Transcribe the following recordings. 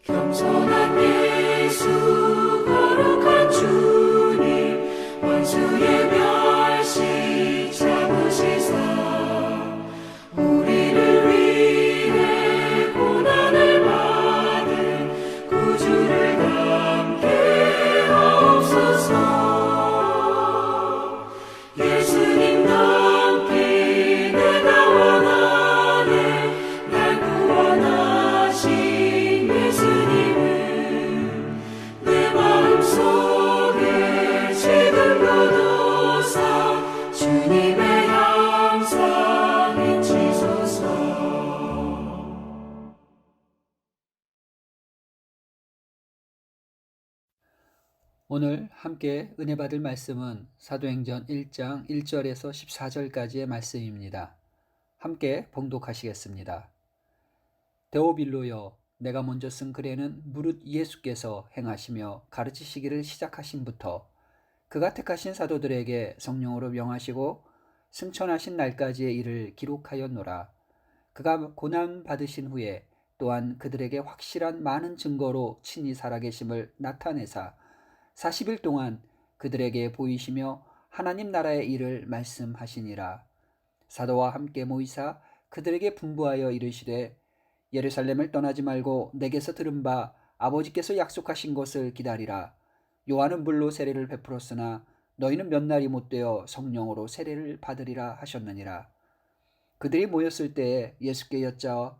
겸손한 예수 거룩한 주님 원수의 멸시 참으시사 우리를 위해 고난을 받은 구주를 담게 하옵소서. 예수님 담기 내가 원하네. 날 구원하신 예수님을 내 마음속에 지금도 두사 주님의 형상 잊히소서. 오늘 함께 은혜 받을 말씀은 사도행전 1장 1절에서 14절까지의 말씀입니다. 함께 봉독하시겠습니다. 데오빌로여, 내가 먼저 쓴 글에는 무릇 예수께서 행하시며 가르치시기를 시작하신부터 그가 택하신 사도들에게 성령으로 명하시고 승천하신 날까지의 일을 기록하였노라. 그가 고난 받으신 후에 또한 그들에게 확실한 많은 증거로 친히 살아계심을 나타내사 40일 동안 그들에게 보이시며 하나님 나라의 일을 말씀하시니라. 사도와 함께 모이사 그들에게 분부하여 이르시되 예루살렘을 떠나지 말고 내게서 들은 바 아버지께서 약속하신 것을 기다리라. 요한은 물로 세례를 베풀었으나 너희는 몇 날이 못되어 성령으로 세례를 받으리라 하셨느니라. 그들이 모였을 때에 예수께 여짜어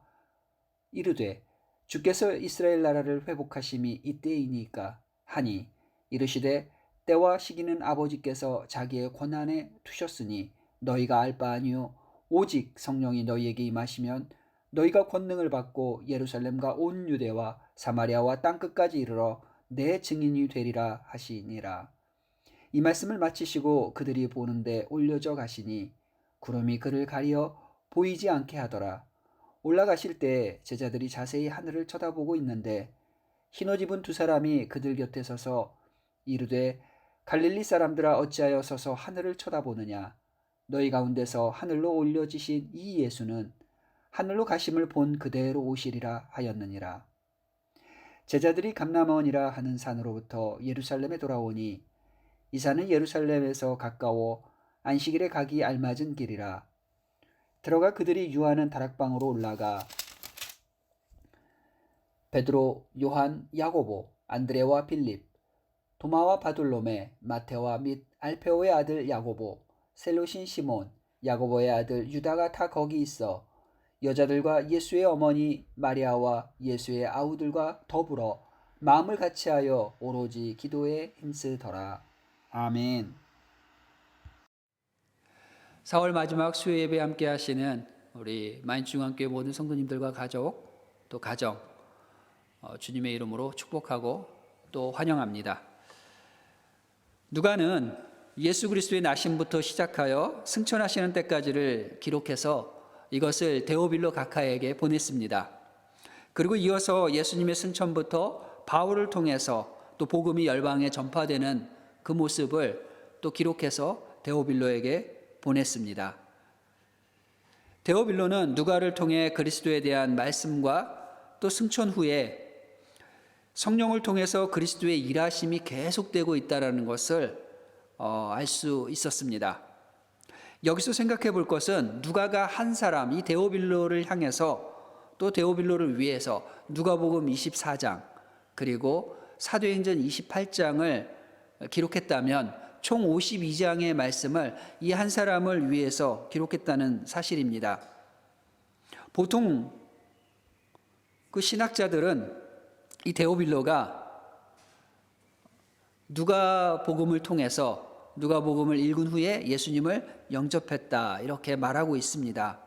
이르되 주께서 이스라엘 나라를 회복하심이 이때이니까 하니 이르시되 때와 시기는 아버지께서 자기의 권한에 두셨으니 너희가 알 바 아니요 오직 성령이 너희에게 임하시면 너희가 권능을 받고 예루살렘과 온 유대와 사마리아와 땅끝까지 이르러 내 증인이 되리라 하시니라. 이 말씀을 마치시고 그들이 보는데 올려져 가시니 구름이 그를 가리어 보이지 않게 하더라. 올라가실 때 제자들이 자세히 하늘을 쳐다보고 있는데 흰옷 입은 두 사람이 그들 곁에 서서 이르되 갈릴리 사람들아 어찌하여 서서 하늘을 쳐다보느냐. 너희 가운데서 하늘로 올려지신 이 예수는 하늘로 가심을 본 그대로 오시리라 하였느니라. 제자들이 감람원이라 하는 산으로부터 예루살렘에 돌아오니 이 산은 예루살렘에서 가까워 안식일에 가기 알맞은 길이라. 들어가 그들이 유하는 다락방으로 올라가 베드로, 요한, 야고보, 안드레와 빌립, 도마와 바돌로메, 마테와 및 알페오의 아들 야고보, 셀로신 시몬, 야고보의 아들 유다가 다 거기 있어 여자들과 예수의 어머니 마리아와 예수의 아우들과 더불어 마음을 같이하여 오로지 기도에 힘쓰더라. 아멘. 4월 마지막 수요 예배 함께 하시는 우리 마인중앙교회 모든 성도님들과 가족 또 가정 주님의 이름으로 축복하고 또 환영합니다. 누가는 예수 그리스도의 나심부터 시작하여 승천하시는 때까지를 기록해서 이것을 데오빌로 각하에게 보냈습니다. 그리고 이어서 예수님의 승천부터 바울을 통해서 또 복음이 열방에 전파되는 그 모습을 또 기록해서 데오빌로에게 보냈습니다. 데오빌로는 누가를 통해 그리스도에 대한 말씀과 또 승천 후에 성령을 통해서 그리스도의 일하심이 계속되고 있다는 것을 알 수 있었습니다. 여기서 생각해 볼 것은 누가가 한 사람, 이 데오빌로를 향해서 또 데오빌로를 위해서 누가복음 24장 그리고 사도행전 28장을 기록했다면 총 52장의 말씀을 이 한 사람을 위해서 기록했다는 사실입니다. 보통 그 신학자들은 이 데오빌로가 누가복음을 통해서 누가복음을 읽은 후에 예수님을 영접했다 이렇게 말하고 있습니다.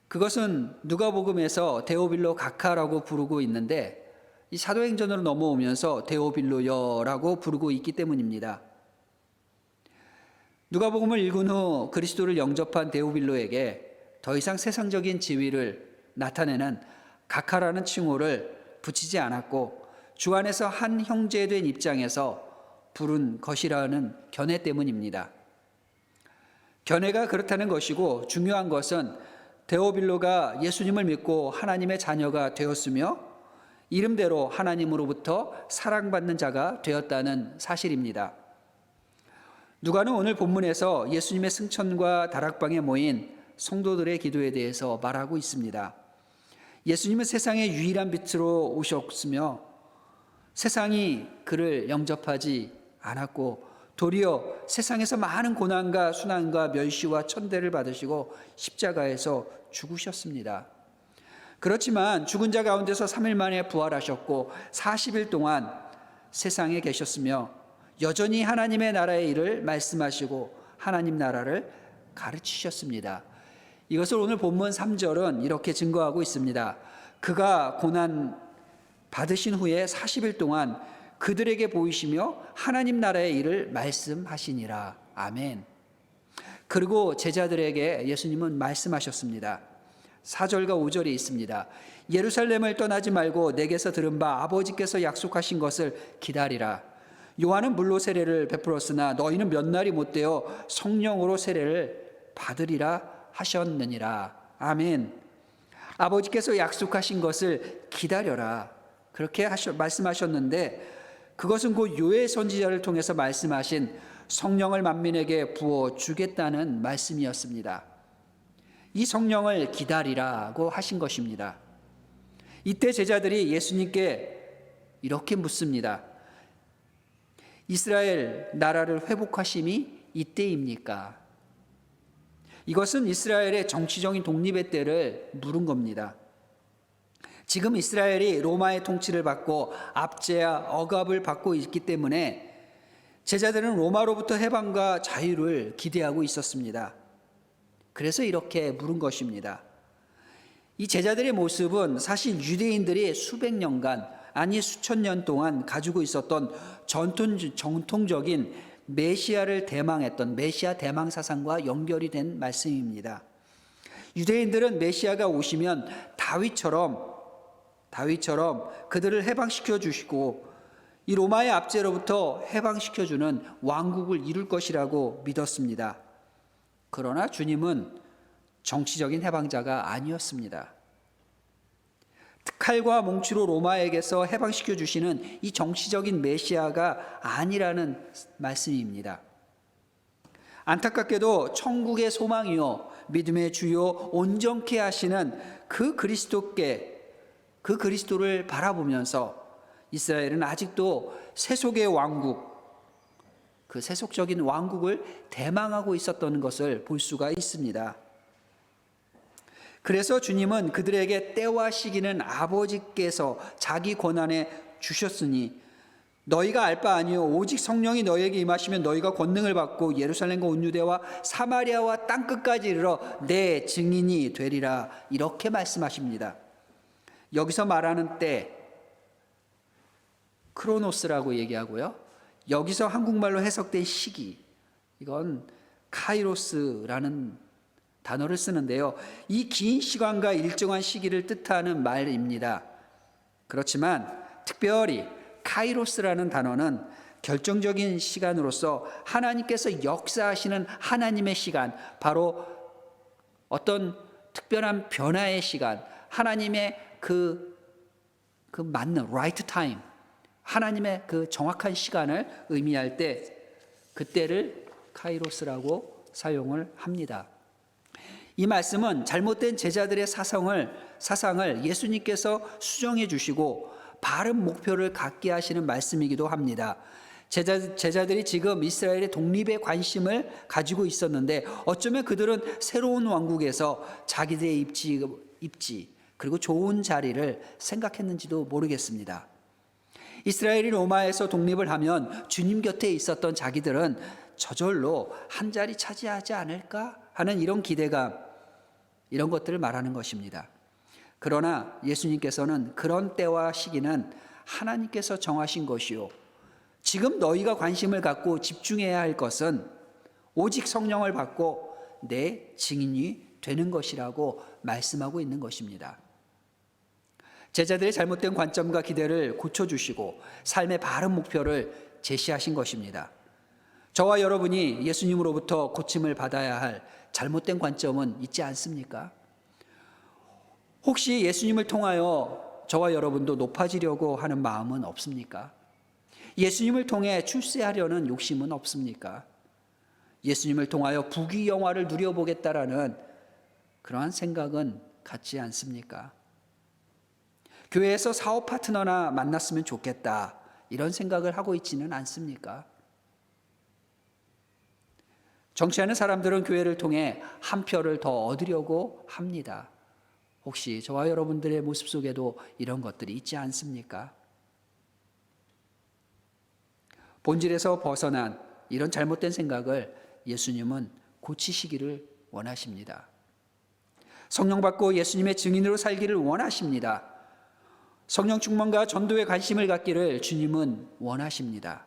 그것은 누가복음에서 데오빌로 각하라고 부르고 있는데 이 사도행전으로 넘어오면서 데오빌로여라고 부르고 있기 때문입니다. 누가복음을 읽은 후 그리스도를 영접한 데오빌로에게 더 이상 세상적인 지위를 나타내는 각하라는 칭호를 붙이지 않았고 주 안에서 한 형제 된 입장에서 부른 것이라는 견해 때문입니다. 견해가 그렇다는 것이고 중요한 것은 데오빌로가 예수님을 믿고 하나님의 자녀가 되었으며 이름대로 하나님으로부터 사랑받는 자가 되었다는 사실입니다. 누가는 오늘 본문에서 예수님의 승천과 다락방에 모인 성도들의 기도에 대해서 말하고 있습니다. 예수님은 세상의 유일한 빛으로 오셨으며 세상이 그를 영접하지 않았고 도리어 세상에서 많은 고난과 순환과 멸시와 천대를 받으시고 십자가에서 죽으셨습니다. 그렇지만 죽은 자 가운데서 3일 만에 부활하셨고 40일 동안 세상에 계셨으며 여전히 하나님의 나라의 일을 말씀하시고 하나님 나라를 가르치셨습니다. 이것을 오늘 본문 3절은 이렇게 증거하고 있습니다. 그가 고난 받으신 후에 40일 동안 그들에게 보이시며 하나님 나라의 일을 말씀하시니라. 아멘. 그리고 제자들에게 예수님은 말씀하셨습니다. 4절과 5절에 있습니다. 예루살렘을 떠나지 말고 내게서 들은 바 아버지께서 약속하신 것을 기다리라. 요한은 물로 세례를 베풀었으나 너희는 몇 날이 못되어 성령으로 세례를 받으리라 하셨느니라. 아멘. 아버지께서 약속하신 것을 기다려라. 그렇게 말씀하셨는데 그것은 곧 요엘 선지자를 통해서 말씀하신 성령을 만민에게 부어 주겠다는 말씀이었습니다. 이 성령을 기다리라고 하신 것입니다. 이때 제자들이 예수님께 이렇게 묻습니다. 이스라엘 나라를 회복하심이 이때입니까? 이것은 이스라엘의 정치적인 독립의 때를 물은 겁니다. 지금 이스라엘이 로마의 통치를 받고 압제와 억압을 받고 있기 때문에 제자들은 로마로부터 해방과 자유를 기대하고 있었습니다. 그래서 이렇게 물은 것입니다. 이 제자들의 모습은 사실 유대인들이 수백 년간 아니 수천 년 동안 가지고 있었던 전통적인 메시아를 대망했던 메시아 대망 사상과 연결이 된 말씀입니다. 유대인들은 메시아가 오시면 다윗처럼 그들을 해방시켜 주시고 이 로마의 압제로부터 해방시켜 주는 왕국을 이룰 것이라고 믿었습니다. 그러나 주님은 정치적인 해방자가 아니었습니다. 칼과 몽치로 로마에게서 해방시켜 주시는 이 정치적인 메시아가 아니라는 말씀입니다. 안타깝게도 천국의 소망이요 믿음의 주요 온전케 하시는 그 그리스도를 바라보면서 이스라엘은 아직도 세속의 왕국, 그 세속적인 왕국을 대망하고 있었던 것을 볼 수가 있습니다. 그래서 주님은 그들에게 때와 시기는 아버지께서 자기 권한에 주셨으니 너희가 알 바 아니요 오직 성령이 너희에게 임하시면 너희가 권능을 받고 예루살렘과 온 유대와 사마리아와 땅끝까지 이르러 내 증인이 되리라. 이렇게 말씀하십니다. 여기서 말하는 때 크로노스라고 얘기하고요. 여기서 한국말로 해석된 시기, 이건 카이로스라는 단어를 쓰는데요. 이 긴 시간과 일정한 시기를 뜻하는 말입니다. 그렇지만 특별히 카이로스라는 단어는 결정적인 시간으로서 하나님께서 역사하시는 하나님의 시간, 바로 어떤 특별한 변화의 시간, 하나님의 그 맞는 right time, 하나님의 그 정확한 시간을 의미할 때 그때를 카이로스라고 사용을 합니다. 이 말씀은 잘못된 제자들의 사상을 예수님께서 수정해 주시고 바른 목표를 갖게 하시는 말씀이기도 합니다. 제자들이 지금 이스라엘의 독립에 관심을 가지고 있었는데 어쩌면 그들은 새로운 왕국에서 자기들의 입지 그리고 좋은 자리를 생각했는지도 모르겠습니다. 이스라엘이 로마에서 독립을 하면 주님 곁에 있었던 자기들은 저절로 한 자리 차지하지 않을까 하는 이런 기대감, 이런 것들을 말하는 것입니다. 그러나 예수님께서는 그런 때와 시기는 하나님께서 정하신 것이요, 지금 너희가 관심을 갖고 집중해야 할 것은 오직 성령을 받고 내 증인이 되는 것이라고 말씀하고 있는 것입니다. 제자들의 잘못된 관점과 기대를 고쳐주시고 삶의 바른 목표를 제시하신 것입니다. 저와 여러분이 예수님으로부터 고침을 받아야 할 잘못된 관점은 있지 않습니까? 혹시 예수님을 통하여 저와 여러분도 높아지려고 하는 마음은 없습니까? 예수님을 통해 출세하려는 욕심은 없습니까? 예수님을 통하여 부귀영화를 누려보겠다라는 그러한 생각은 갖지 않습니까? 교회에서 사업 파트너나 만났으면 좋겠다, 이런 생각을 하고 있지는 않습니까? 정치하는 사람들은 교회를 통해 한 표를 더 얻으려고 합니다. 혹시 저와 여러분들의 모습 속에도 이런 것들이 있지 않습니까? 본질에서 벗어난 이런 잘못된 생각을 예수님은 고치시기를 원하십니다. 성령 받고 예수님의 증인으로 살기를 원하십니다. 성령 충만과 전도에 관심을 갖기를 주님은 원하십니다.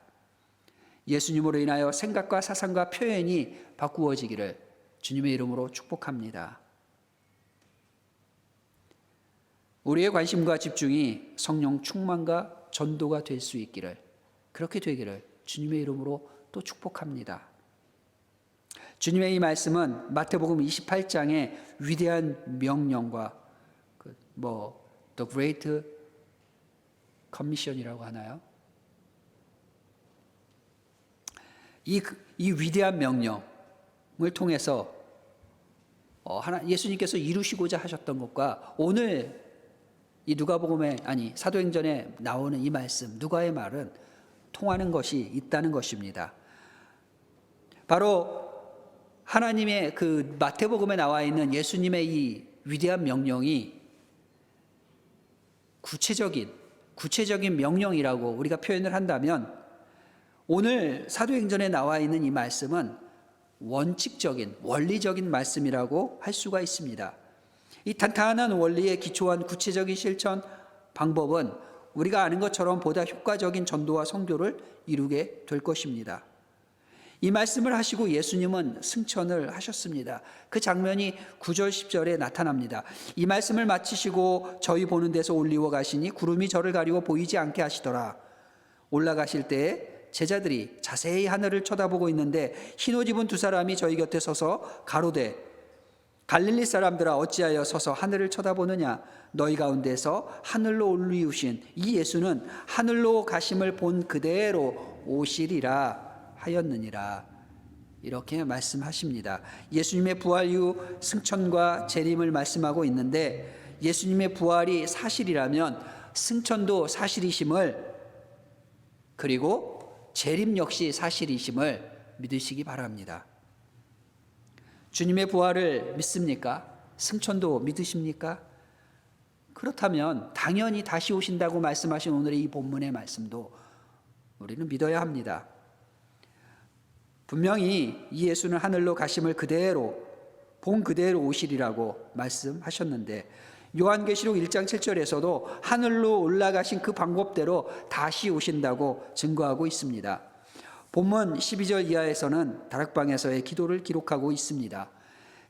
예수님으로 인하여 생각과 사상과 표현이 바꾸어지기를 주님의 이름으로 축복합니다. 우리의 관심과 집중이 성령 충만과 전도가 될 수 있기를, 그렇게 되기를 주님의 이름으로 또 축복합니다. 주님의 이 말씀은 마태복음 28장의 위대한 명령과 The Great Commission이라고 하나요? 이 위대한 명령을 통해서 예수님께서 이루시고자 하셨던 것과 오늘 이 사도행전에 나오는 이 말씀, 누가의 말은 통하는 것이 있다는 것입니다. 바로 하나님의 그 마태복음에 나와 있는 예수님의 이 위대한 명령이 구체적인 명령이라고 우리가 표현을 한다면, 오늘 사도행전에 나와 있는 이 말씀은 원칙적인, 원리적인 말씀이라고 할 수가 있습니다. 이 탄탄한 원리에 기초한 구체적인 실천 방법은 우리가 아는 것처럼 보다 효과적인 전도와 선교를 이루게 될 것입니다. 이 말씀을 하시고 예수님은 승천을 하셨습니다. 그 장면이 9절 10절에 나타납니다. 이 말씀을 마치시고 저희 보는 데서 올리워 가시니 구름이 저를 가리고 보이지 않게 하시더라. 올라가실 때에 제자들이 자세히 하늘을 쳐다보고 있는데 흰옷 입은 두 사람이 저희 곁에 서서 가로되 갈릴리 사람들아 어찌하여 서서 하늘을 쳐다보느냐. 너희 가운데서 하늘로 올리우신 이 예수는 하늘로 가심을 본 그대로 오시리라 하였느니라. 이렇게 말씀하십니다. 예수님의 부활 이후 승천과 재림을 말씀하고 있는데, 예수님의 부활이 사실이라면 승천도 사실이심을, 그리고 재림 역시 사실이심을 믿으시기 바랍니다. 주님의 부활을 믿습니까? 승천도 믿으십니까? 그렇다면 당연히 다시 오신다고 말씀하신 오늘의 이 본문의 말씀도 우리는 믿어야 합니다. 분명히 이 예수는 하늘로 가심을 본 그대로 오시리라고 말씀하셨는데, 요한계시록 1장 7절에서도 하늘로 올라가신 그 방법대로 다시 오신다고 증거하고 있습니다. 본문 12절 이하에서는 다락방에서의 기도를 기록하고 있습니다.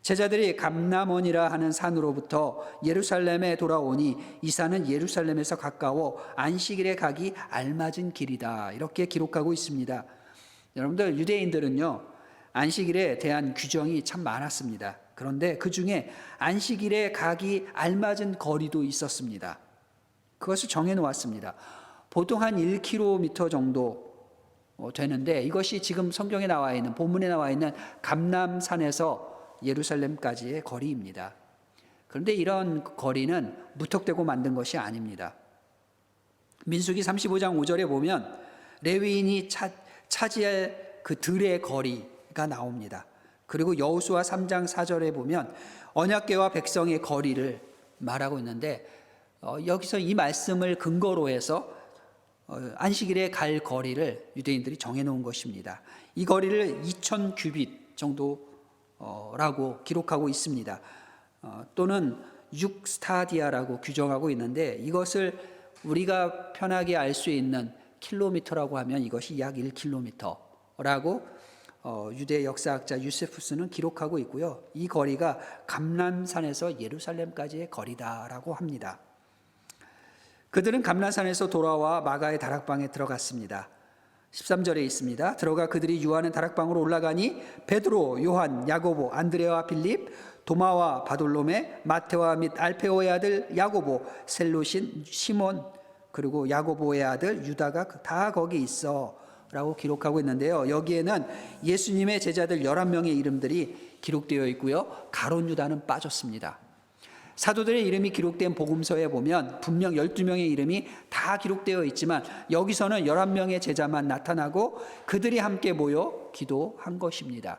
제자들이 감람원이라 하는 산으로부터 예루살렘에 돌아오니 이 산은 예루살렘에서 가까워 안식일에 가기 알맞은 길이다. 이렇게 기록하고 있습니다. 여러분들, 유대인들은요, 안식일에 대한 규정이 참 많았습니다. 그런데 그 중에 안식일에 가기 알맞은 거리도 있었습니다. 그것을 정해 놓았습니다. 보통 한 1km 정도 되는데, 이것이 지금 성경에 나와 있는, 본문에 나와 있는 감람산에서 예루살렘까지의 거리입니다. 그런데 이런 거리는 무턱대고 만든 것이 아닙니다. 민수기 35장 5절에 보면 레위인이 차지할 그 들의 거리가 나옵니다. 그리고 여호수아 3장 4절에 보면 언약궤와 백성의 거리를 말하고 있는데, 여기서 이 말씀을 근거로 해서 안식일에 갈 거리를 유대인들이 정해놓은 것입니다. 이 거리를 2000 규빗 정도라고 기록하고 있습니다. 또는 6스타디아라고 규정하고 있는데, 이것을 우리가 편하게 알 수 있는 킬로미터라고 하면 이것이 약 1km라고 유대 역사학자 유세푸스는 기록하고 있고요. 이 거리가 감람산에서 예루살렘까지의 거리다라고 합니다. 그들은 감람산에서 돌아와 마가의 다락방에 들어갔습니다. 13절에 있습니다. 들어가 그들이 유하는 다락방으로 올라가니 베드로, 요한, 야고보, 안드레와 빌립, 도마와 바돌로메, 마테와 및 알페오의 아들 야고보, 셀롯인 시몬, 그리고 야고보의 아들 유다가 다 거기 있어 라고 기록하고 있는데요. 여기에는 예수님의 제자들 11명의 이름들이 기록되어 있고요. 가룟 유다는 빠졌습니다. 사도들의 이름이 기록된 복음서에 보면 분명 12명의 이름이 다 기록되어 있지만 여기서는 11명의 제자만 나타나고 그들이 함께 모여 기도한 것입니다.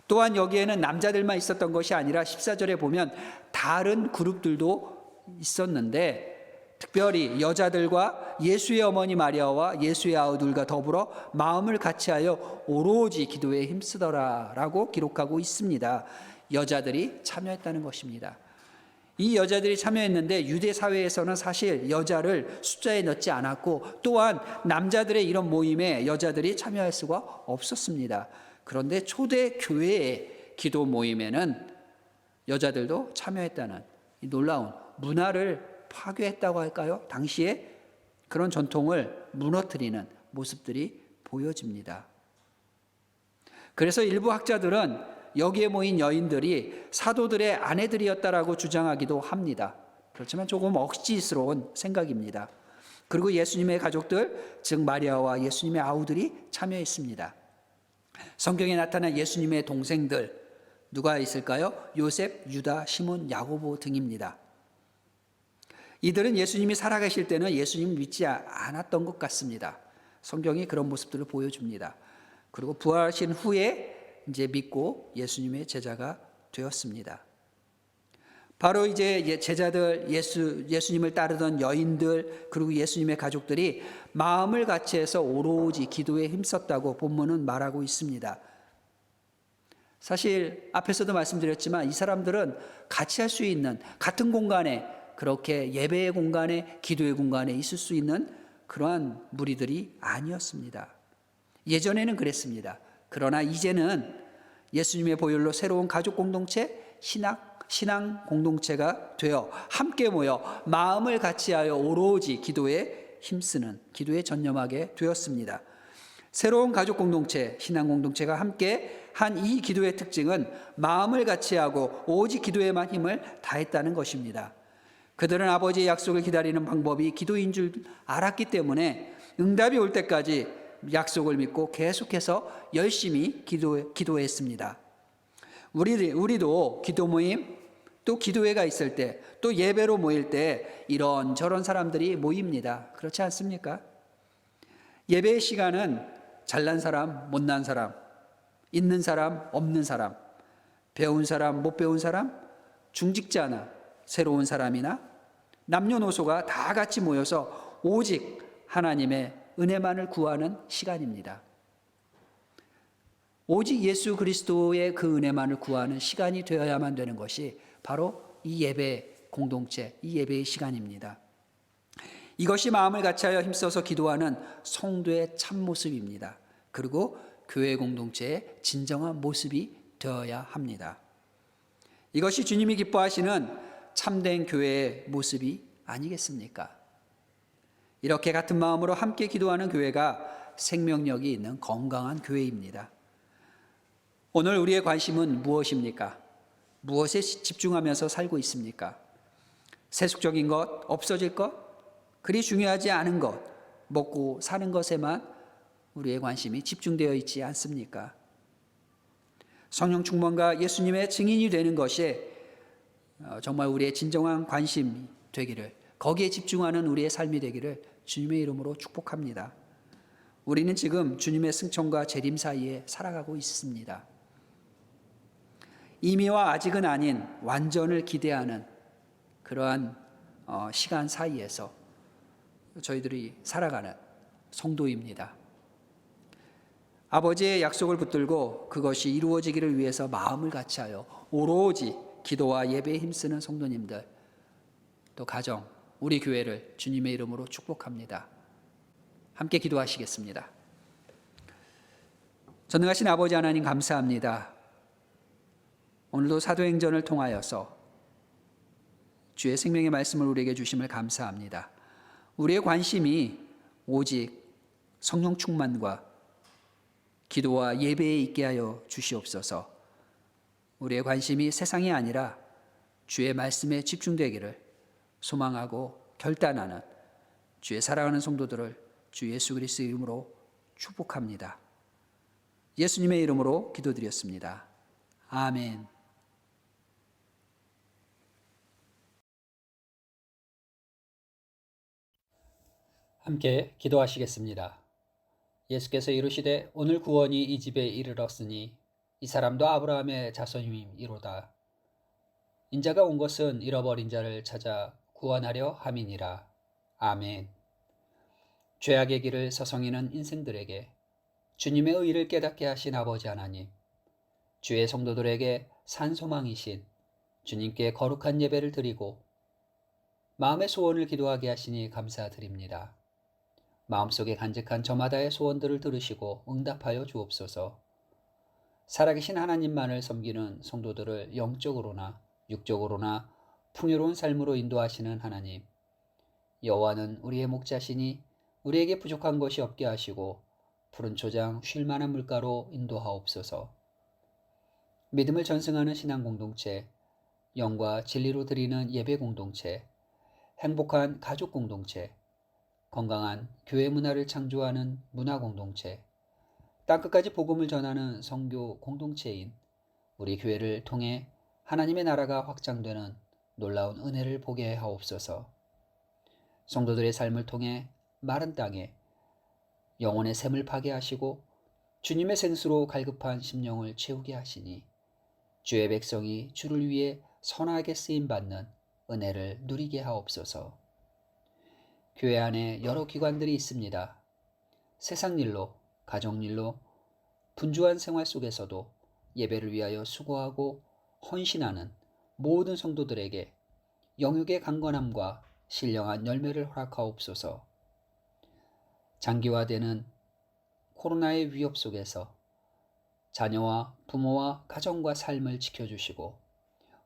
또한 여기에는 남자들만 있었던 것이 아니라 14절에 보면 다른 그룹들도 있었는데 특별히 여자들과 예수의 어머니 마리아와 예수의 아우들과 더불어 마음을 같이하여 오로지 기도에 힘쓰더라 라고 기록하고 있습니다. 여자들이 참여했다는 것입니다. 이 여자들이 참여했는데 유대 사회에서는 사실 여자를 숫자에 넣지 않았고 또한 남자들의 이런 모임에 여자들이 참여할 수가 없었습니다. 그런데 초대 교회의 기도 모임에는 여자들도 참여했다는 이 놀라운 문화를 파괴했다고 할까요? 당시에 그런 전통을 무너뜨리는 모습들이 보여집니다. 그래서 일부 학자들은 여기에 모인 여인들이 사도들의 아내들이었다라고 주장하기도 합니다. 그렇지만 조금 억지스러운 생각입니다. 그리고 예수님의 가족들, 즉 마리아와 예수님의 아우들이 참여했습니다. 성경에 나타난 예수님의 동생들 누가 있을까요? 요셉, 유다, 시몬, 야고보 등입니다. 이들은 예수님이 살아계실 때는 예수님을 믿지 않았던 것 같습니다. 성경이 그런 모습들을 보여줍니다. 그리고 부활하신 후에 이제 믿고 예수님의 제자가 되었습니다. 바로 이제 제자들, 예수님을 따르던 여인들, 그리고 예수님의 가족들이 마음을 같이해서 오로지 기도에 힘썼다고 본문은 말하고 있습니다. 사실 앞에서도 말씀드렸지만 이 사람들은 같이 할 수 있는 같은 공간에 그렇게 예배의 공간에 기도의 공간에 있을 수 있는 그러한 무리들이 아니었습니다. 예전에는 그랬습니다. 그러나 이제는 예수님의 보혈로 새로운 가족 공동체, 신앙 공동체가 되어 함께 모여 마음을 같이하여 오로지 기도에 힘쓰는, 기도에 전념하게 되었습니다. 새로운 가족 공동체, 신앙 공동체가 함께 한 이 기도의 특징은 마음을 같이하고 오직 기도에만 힘을 다했다는 것입니다. 그들은 아버지의 약속을 기다리는 방법이 기도인 줄 알았기 때문에 응답이 올 때까지 약속을 믿고 계속해서 열심히 기도했습니다. 우리도 기도 모임, 또 기도회가 있을 때, 또 예배로 모일 때 이런저런 사람들이 모입니다. 그렇지 않습니까? 예배의 시간은 잘난 사람, 못난 사람, 있는 사람, 없는 사람, 배운 사람, 못 배운 사람, 중직자나 새로운 사람이나 남녀노소가 다 같이 모여서 오직 하나님의 은혜만을 구하는 시간입니다. 오직 예수 그리스도의 그 은혜만을 구하는 시간이 되어야만 되는 것이 바로 이 예배 공동체, 이 예배의 시간입니다. 이것이 마음을 같이하여 힘써서 기도하는 성도의 참모습입니다. 그리고 교회 공동체의 진정한 모습이 되어야 합니다. 이것이 주님이 기뻐하시는 참된 교회의 모습이 아니겠습니까? 이렇게 같은 마음으로 함께 기도하는 교회가 생명력이 있는 건강한 교회입니다. 오늘 우리의 관심은 무엇입니까? 무엇에 집중하면서 살고 있습니까? 세속적인 것, 없어질 것, 그리 중요하지 않은 것, 먹고 사는 것에만 우리의 관심이 집중되어 있지 않습니까? 성령 충만과 예수님의 증인이 되는 것이 정말 우리의 진정한 관심이 되기를, 거기에 집중하는 우리의 삶이 되기를 주님의 이름으로 축복합니다. 우리는 지금 주님의 승천과 재림 사이에 살아가고 있습니다. 이미와 아직은 아닌 완전을 기대하는 그러한 시간 사이에서 저희들이 살아가는 성도입니다. 아버지의 약속을 붙들고 그것이 이루어지기를 위해서 마음을 같이하여 오로지 기도와 예배에 힘쓰는 성도님들, 또 가정, 우리 교회를 주님의 이름으로 축복합니다. 함께 기도하시겠습니다. 전능하신 아버지 하나님 감사합니다. 오늘도 사도행전을 통하여서 주의 생명의 말씀을 우리에게 주심을 감사합니다. 우리의 관심이 오직 성령 충만과 기도와 예배에 있게 하여 주시옵소서. 우리의 관심이 세상이 아니라 주의 말씀에 집중되기를 소망하고 결단하는 주의 사랑하는 성도들을 주 예수 그리스도 이름으로 축복합니다. 예수님의 이름으로 기도드렸습니다. 아멘. 함께 기도하시겠습니다. 예수께서 이르시되 오늘 구원이 이 집에 이르렀으니 이 사람도 아브라함의 자손임이로다. 인자가 온 것은 잃어버린 자를 찾아 구원하려 함이니라. 아멘. 죄악의 길을 서성이는 인생들에게 주님의 의를 깨닫게 하신 아버지 하나님, 주의 성도들에게 산 소망이신 주님께 거룩한 예배를 드리고 마음의 소원을 기도하게 하시니 감사드립니다. 마음속에 간직한 저마다의 소원들을 들으시고 응답하여 주옵소서. 살아계신 하나님만을 섬기는 성도들을 영적으로나 육적으로나 풍요로운 삶으로 인도하시는 하나님, 여호와는 우리의 목자시니 우리에게 부족한 것이 없게 하시고 푸른 초장 쉴 만한 물가로 인도하옵소서. 믿음을 전승하는 신앙 공동체, 영과 진리로 드리는 예배 공동체, 행복한 가족 공동체, 건강한 교회 문화를 창조하는 문화 공동체, 땅끝까지 복음을 전하는 선교 공동체인 우리 교회를 통해 하나님의 나라가 확장되는 놀라운 은혜를 보게 하옵소서. 성도들의 삶을 통해 마른 땅에 영혼의 샘을 파게 하시고 주님의 생수로 갈급한 심령을 채우게 하시니 주의 백성이 주를 위해 선하게 쓰임받는 은혜를 누리게 하옵소서. 교회 안에 여러 기관들이 있습니다. 세상 일로, 가정 일로, 분주한 생활 속에서도 예배를 위하여 수고하고 헌신하는 모든 성도들에게 영육의 강건함과 신령한 열매를 허락하옵소서. 장기화되는 코로나의 위협 속에서 자녀와 부모와 가정과 삶을 지켜주시고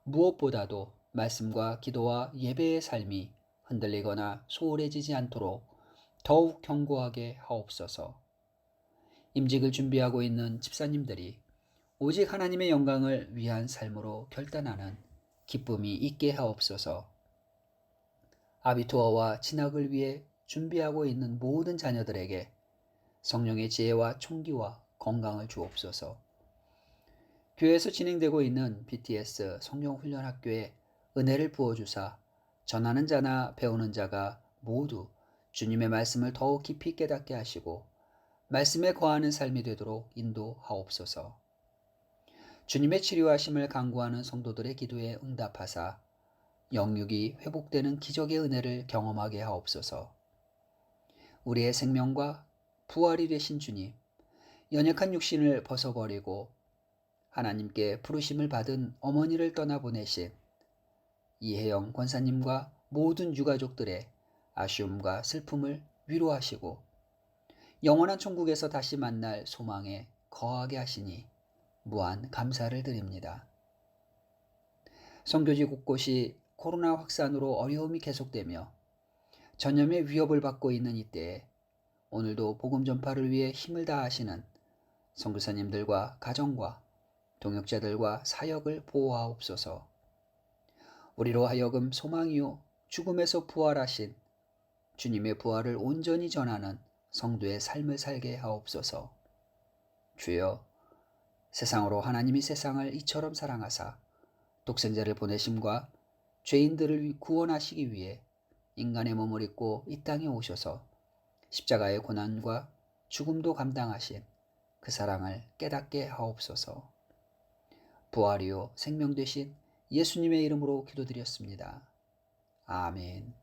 무엇보다도 말씀과 기도와 예배의 삶이 흔들리거나 소홀해지지 않도록 더욱 견고하게 하옵소서. 임직을 준비하고 있는 집사님들이 오직 하나님의 영광을 위한 삶으로 결단하는 기쁨이 있게 하옵소서. 아비투어와 진학을 위해 준비하고 있는 모든 자녀들에게 성령의 지혜와 총기와 건강을 주옵소서. 교회에서 진행되고 있는 BTS 성령훈련학교에 은혜를 부어주사 전하는 자나 배우는 자가 모두 주님의 말씀을 더욱 깊이 깨닫게 하시고 말씀에 거하는 삶이 되도록 인도하옵소서. 주님의 치료하심을 간구하는 성도들의 기도에 응답하사 영육이 회복되는 기적의 은혜를 경험하게 하옵소서. 우리의 생명과 부활이 되신 주님, 연약한 육신을 벗어버리고 하나님께 부르심을 받은 어머니를 떠나보내신 이혜영 권사님과 모든 유가족들의 아쉬움과 슬픔을 위로하시고 영원한 천국에서 다시 만날 소망에 거하게 하시니 무한 감사를 드립니다. 선교지 곳곳이 코로나 확산으로 어려움이 계속되며 전염의 위협을 받고 있는 이때에 오늘도 복음 전파를 위해 힘을 다하시는 선교사님들과 가정과 동역자들과 사역을 보호하옵소서. 우리로 하여금 소망이요 죽음에서 부활하신 주님의 부활을 온전히 전하는 성도의 삶을 살게 하옵소서. 주여, 세상으로 하나님이 세상을 이처럼 사랑하사 독생자를 보내심과 죄인들을 구원하시기 위해 인간의 몸을 입고 이 땅에 오셔서 십자가의 고난과 죽음도 감당하신 그 사랑을 깨닫게 하옵소서. 부활이요 생명 되신 예수님의 이름으로 기도드렸습니다. 아멘.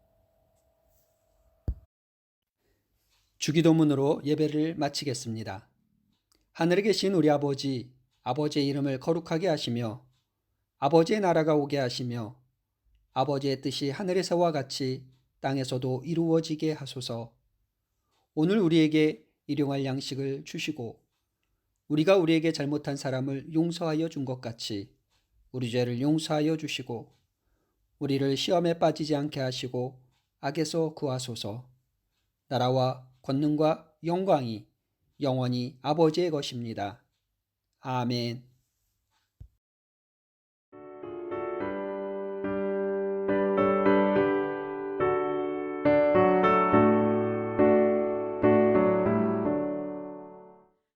주기도문으로 예배를 마치겠습니다. 하늘에 계신 우리 아버지, 아버지의 이름을 거룩하게 하시며 아버지의 나라가 오게 하시며 아버지의 뜻이 하늘에서와 같이 땅에서도 이루어지게 하소서. 오늘 우리에게 일용할 양식을 주시고 우리가 우리에게 잘못한 사람을 용서하여 준 것 같이 우리 죄를 용서하여 주시고 우리를 시험에 빠지지 않게 하시고 악에서 구하소서. 나라와 권능과 영광이 영원히 아버지의 것입니다. 아멘.